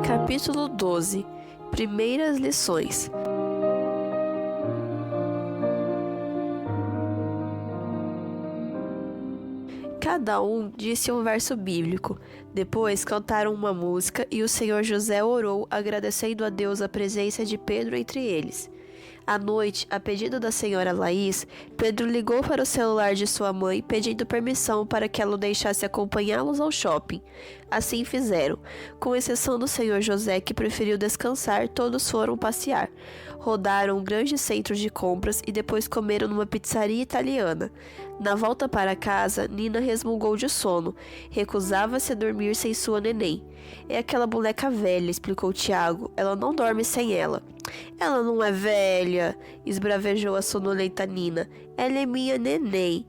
Capítulo 12. Primeiras lições. Cada um disse um verso bíblico. Depois cantaram uma música e o Senhor José orou, agradecendo a Deus a presença de Pedro entre eles. À noite, a pedido da senhora Laís, Pedro ligou para o celular de sua mãe pedindo permissão para que ela o deixasse acompanhá-los ao shopping. Assim fizeram. Com exceção do senhor José, que preferiu descansar, todos foram passear. Rodaram um grande centro de compras e depois comeram numa pizzaria italiana. Na volta para casa, Nina resmungou de sono. Recusava-se a dormir sem sua neném. É aquela boneca velha, explicou Tiago. Ela não dorme sem ela. Ela não é velha, esbravejou a sonolenta Nina. Ela é minha neném.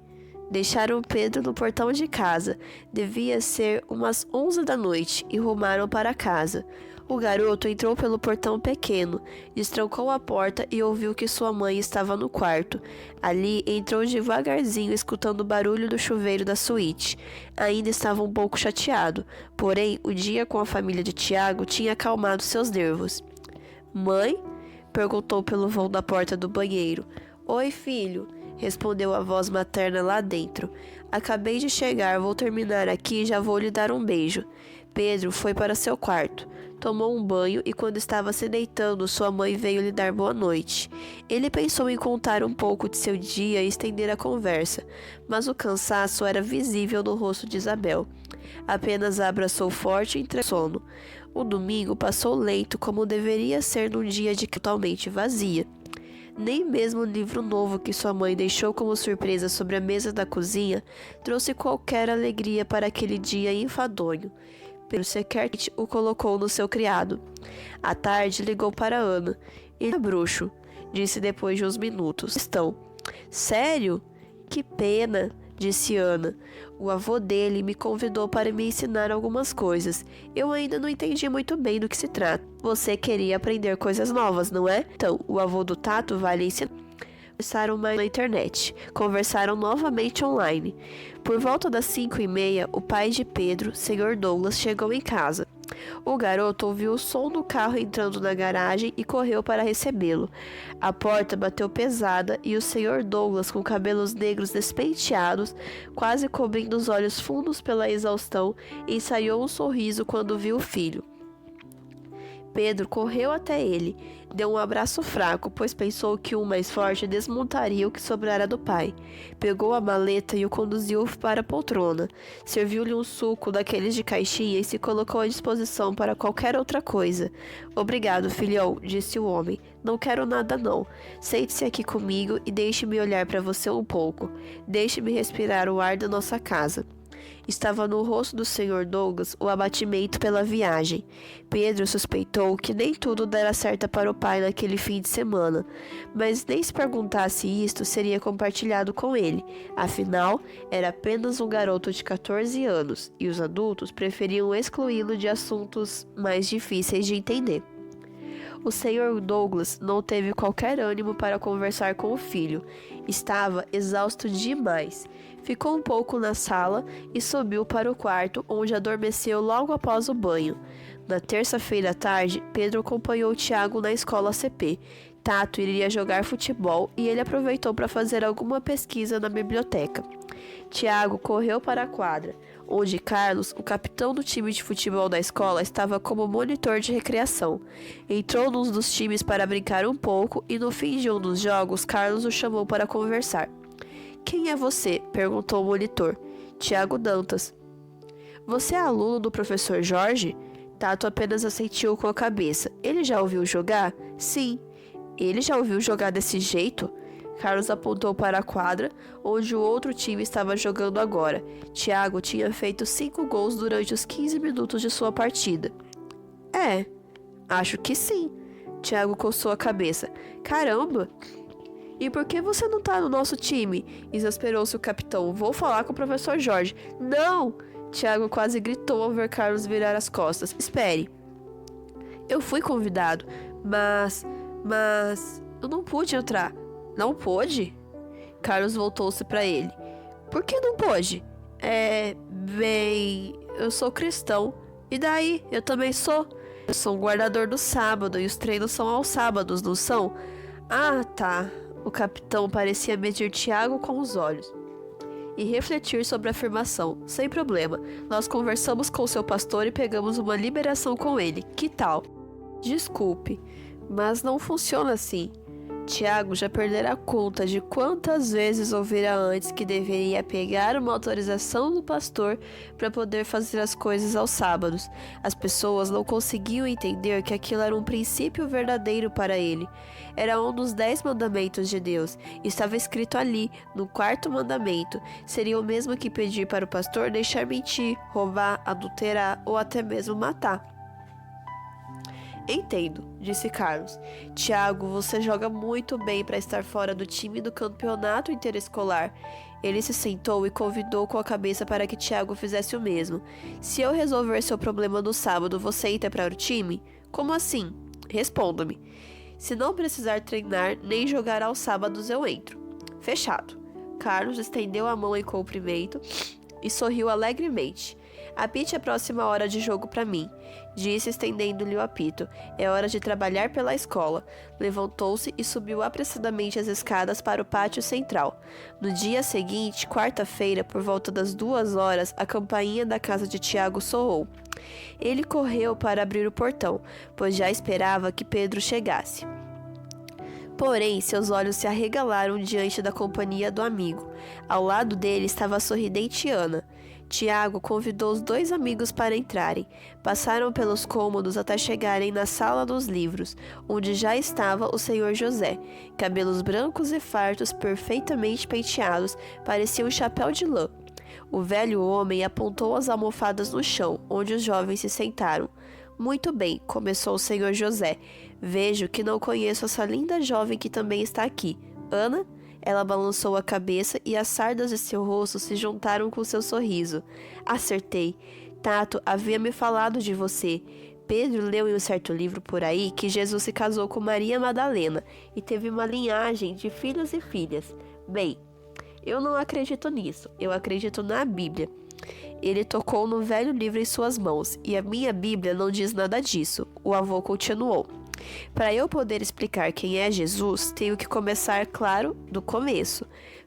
Deixaram Pedro no portão de casa. Devia ser umas 11 da noite e rumaram para casa. O garoto entrou pelo portão pequeno, destrancou a porta e ouviu que sua mãe estava no quarto. Ali entrou devagarzinho, escutando o barulho do chuveiro da suíte. Ainda estava um pouco chateado, porém o dia com a família de Tiago tinha acalmado seus nervos. Mãe? Perguntou pelo vão da porta do banheiro. Oi, filho, respondeu a voz materna lá dentro. Acabei de chegar, vou terminar aqui e já vou lhe dar um beijo. Pedro foi para seu quarto. Tomou um banho e quando estava se deitando, sua mãe veio lhe dar boa noite. Ele pensou em contar um pouco de seu dia e estender a conversa, mas o cansaço era visível no rosto de Isabel. Apenas a abraçou forte e entrou em sono. O domingo passou lento, como deveria ser num dia de totalmente vazia. Nem mesmo o livro novo que sua mãe deixou como surpresa sobre a mesa da cozinha trouxe qualquer alegria para aquele dia enfadonho. Pedro sequer o colocou no seu criado. À tarde ligou para Ana. Ele é bruxo, disse depois de uns minutos. Estão. Sério? Que pena, disse Ana. O avô dele me convidou para me ensinar algumas coisas. Eu ainda não entendi muito bem do que se trata. Você queria aprender coisas novas, não é? Então, o avô do Tato vai lhe ensinar. Conversaram mais na internet. Conversaram novamente online. Por volta das 5h30, o pai de Pedro, Sr. Douglas, chegou em casa. O garoto ouviu o som do carro entrando na garagem e correu para recebê-lo. A porta bateu pesada e o Sr. Douglas, com cabelos negros despenteados, quase cobrindo os olhos fundos pela exaustão, ensaiou um sorriso quando viu o filho. Pedro correu até ele, deu um abraço fraco, pois pensou que um mais forte desmontaria o que sobrara do pai. Pegou a maleta e o conduziu para a poltrona. Serviu-lhe um suco daqueles de caixinha e se colocou à disposição para qualquer outra coisa. Obrigado, filhão, disse o homem. Não quero nada não. Sente-se aqui comigo e deixe-me olhar para você um pouco. Deixe-me respirar o ar da nossa casa. Estava no rosto do Sr. Douglas o abatimento pela viagem. Pedro suspeitou que nem tudo dera certo para o pai naquele fim de semana, mas nem se perguntasse isto seria compartilhado com ele. Afinal, era apenas um garoto de 14 anos, e os adultos preferiam excluí-lo de assuntos mais difíceis de entender. O Sr. Douglas não teve qualquer ânimo para conversar com o filho. Estava exausto demais. Ficou um pouco na sala e subiu para o quarto, onde adormeceu logo após o banho. Na terça-feira à tarde, Pedro acompanhou Tiago na escola CP. Tato iria jogar futebol e ele aproveitou para fazer alguma pesquisa na biblioteca. Tiago correu para a quadra, onde Carlos, o capitão do time de futebol da escola, estava como monitor de recreação. Entrou num dos times para brincar um pouco e no fim de um dos jogos, Carlos o chamou para conversar. Quem é você? Perguntou o monitor. Tiago Dantas. Você é aluno do professor Jorge? Tato apenas assentiu com a cabeça. Ele já ouviu jogar? Sim. Ele já ouviu jogar desse jeito? Carlos apontou para a quadra, onde o outro time estava jogando agora. Tiago tinha feito 5 gols durante os 15 minutos de sua partida. Acho que sim. Tiago coçou a cabeça. Caramba! E por que você não tá no nosso time? Exasperou-se o capitão. Vou falar com o professor Jorge. Não! Tiago quase gritou ao ver Carlos virar as costas. Espere. Eu fui convidado, mas eu não pude entrar. Não pôde? Carlos voltou-se para ele. Por que não pôde? Eu sou cristão. E daí? Eu também sou. Eu sou um guardador do sábado e os treinos são aos sábados, não são? Ah, tá. O capitão parecia medir Tiago com os olhos e refletir sobre a afirmação. Sem problema. Nós conversamos com seu pastor e pegamos uma liberação com ele. Que tal? Desculpe, mas não funciona assim. Tiago já perdera conta de quantas vezes ouvira antes que deveria pegar uma autorização do pastor para poder fazer as coisas aos sábados. As pessoas não conseguiam entender que aquilo era um princípio verdadeiro para ele. Era um dos 10 mandamentos de Deus. Estava escrito ali, no 4º mandamento. Seria o mesmo que pedir para o pastor deixar mentir, roubar, adulterar ou até mesmo matar. Entendo, disse Carlos. Tiago, você joga muito bem para estar fora do time do campeonato interescolar. Ele se sentou e convidou com a cabeça para que Tiago fizesse o mesmo. Se eu resolver seu problema no sábado, você entra para o time? Como assim? Responda-me. Se não precisar treinar nem jogar aos sábados, eu entro. Fechado. Carlos estendeu a mão em cumprimento e sorriu alegremente. Apite a próxima hora de jogo para mim, disse estendendo-lhe o apito. É hora de trabalhar pela escola. Levantou-se e subiu apressadamente as escadas para o pátio central. No dia seguinte, quarta-feira, por volta das 2 horas, a campainha da casa de Tiago soou. Ele correu para abrir o portão, pois já esperava que Pedro chegasse. Porém, seus olhos se arregalaram diante da companhia do amigo. Ao lado dele estava a sorridente Ana. Tiago convidou os 2 amigos para entrarem. Passaram pelos cômodos até chegarem na sala dos livros, onde já estava o senhor José. Cabelos brancos e fartos, perfeitamente penteados, parecia um chapéu de lã. O velho homem apontou as almofadas no chão, onde os jovens se sentaram. Muito bem, começou o senhor José. Vejo que não conheço essa linda jovem que também está aqui. Ana? Ela balançou a cabeça e as sardas de seu rosto se juntaram com seu sorriso. Acertei. Tato havia me falado de você. Pedro leu em um certo livro por aí que Jesus se casou com Maria Madalena e teve uma linhagem de filhos e filhas. Bem, eu não acredito nisso. Eu acredito na Bíblia. Ele tocou no velho livro em suas mãos, e a minha Bíblia não diz nada disso. O avô continuou. Para eu poder explicar quem é Jesus, tenho que começar, claro, do começo.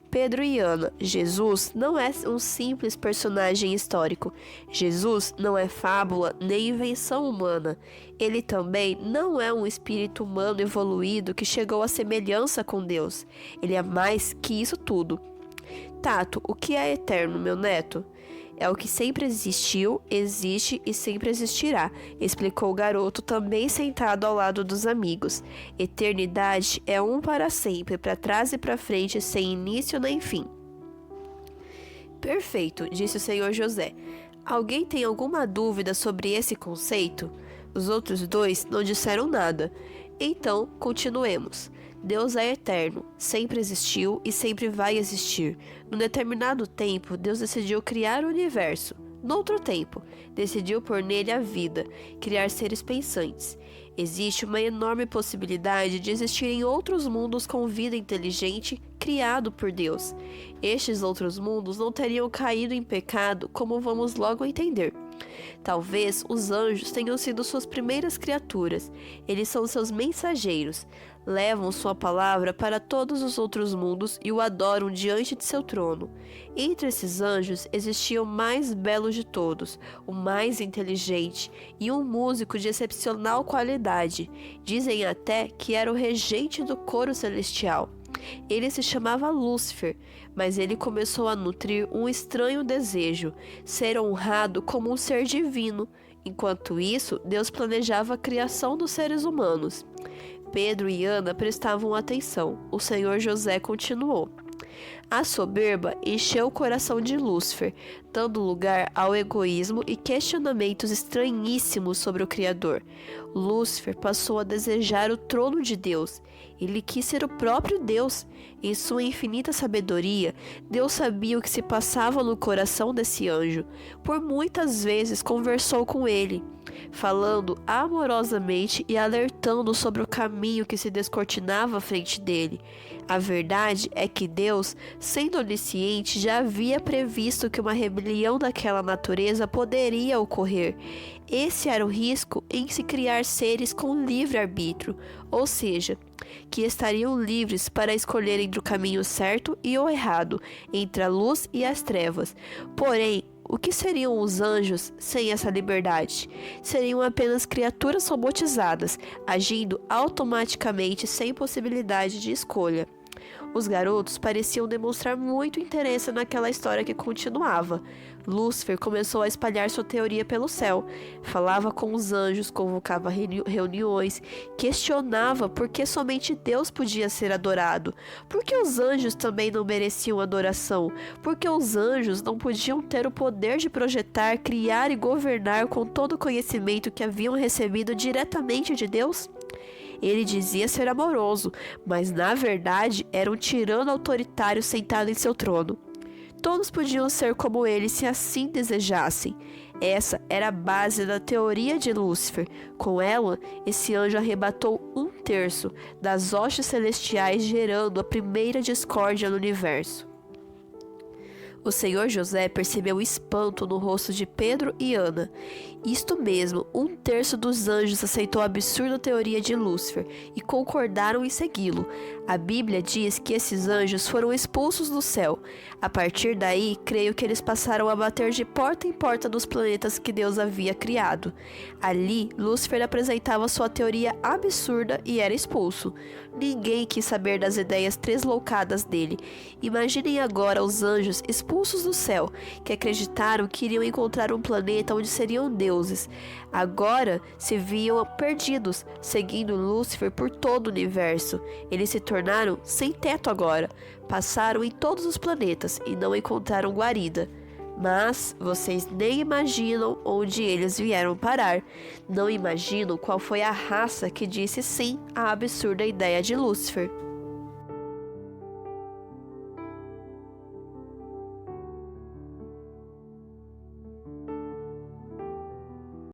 Pedro e Ana, Jesus não é um simples personagem histórico. Jesus não é fábula nem invenção humana. Ele também não é um espírito humano evoluído que chegou à semelhança com Deus. Ele é mais que isso tudo. Tato, o que é eterno, meu neto? É o que sempre existiu, existe e sempre existirá, explicou o garoto, também sentado ao lado dos amigos. Eternidade é um para sempre, para trás e para frente, sem início nem fim. Perfeito, disse o senhor José. Alguém tem alguma dúvida sobre esse conceito? Os outros 2 não disseram nada. Então, continuemos. Deus é eterno, sempre existiu e sempre vai existir. Num determinado tempo, Deus decidiu criar o universo. Noutro tempo, decidiu pôr nele a vida, criar seres pensantes. Existe uma enorme possibilidade de existirem outros mundos com vida inteligente criado por Deus. Estes outros mundos não teriam caído em pecado, como vamos logo entender. Talvez os anjos tenham sido suas primeiras criaturas. Eles são seus mensageiros. Levam sua palavra para todos os outros mundos e o adoram diante de seu trono. Entre esses anjos existia o mais belo de todos, o mais inteligente e um músico de excepcional qualidade. Dizem até que era o regente do coro celestial. Ele se chamava Lúcifer, mas ele começou a nutrir um estranho desejo, ser honrado como um ser divino. Enquanto isso, Deus planejava a criação dos seres humanos. Pedro e Ana prestavam atenção. O senhor José continuou. A soberba encheu o coração de Lúcifer, dando lugar ao egoísmo e questionamentos estranhíssimos sobre o Criador. Lúcifer passou a desejar o trono de Deus. Ele quis ser o próprio Deus. Em sua infinita sabedoria, Deus sabia o que se passava no coração desse anjo. Por muitas vezes conversou com ele, falando amorosamente e alertando sobre o caminho que se descortinava à frente dele. A verdade é que Deus Sendo onisciente, já havia previsto que uma rebelião daquela natureza poderia ocorrer. Esse era o risco em se criar seres com livre-arbítrio, ou seja, que estariam livres para escolher entre o caminho certo e o errado, entre a luz e as trevas. Porém, o que seriam os anjos sem essa liberdade? Seriam apenas criaturas robotizadas, agindo automaticamente sem possibilidade de escolha. Os garotos pareciam demonstrar muito interesse naquela história que continuava. Lúcifer começou a espalhar sua teoria pelo céu, falava com os anjos, convocava reuniões, questionava por que somente Deus podia ser adorado, por que os anjos também não mereciam adoração, por que os anjos não podiam ter o poder de projetar, criar e governar com todo o conhecimento que haviam recebido diretamente de Deus? Ele dizia ser amoroso, mas na verdade era um tirano autoritário sentado em seu trono. Todos podiam ser como ele se assim desejassem. Essa era a base da teoria de Lúcifer. Com ela, esse anjo arrebatou 1/3 das hostes celestiais, gerando a primeira discórdia no universo. O senhor José percebeu espanto no rosto de Pedro e Ana. Isto mesmo, 1/3 dos anjos aceitou a absurda teoria de Lúcifer e concordaram em segui-lo. A Bíblia diz que esses anjos foram expulsos do céu. A partir daí, creio que eles passaram a bater de porta em porta dos planetas que Deus havia criado. Ali, Lúcifer apresentava sua teoria absurda e era expulso. Ninguém quis saber das ideias tresloucadas dele. Imaginem agora os anjos expulsos do céu, que acreditaram que iriam encontrar um planeta onde seriam deuses. Agora se viam perdidos, seguindo Lúcifer por todo o universo. Eles se tornaram sem teto agora. Passaram em todos os planetas e não encontraram guarida. Mas vocês nem imaginam onde eles vieram parar. Não imaginam qual foi a raça que disse sim à absurda ideia de Lúcifer.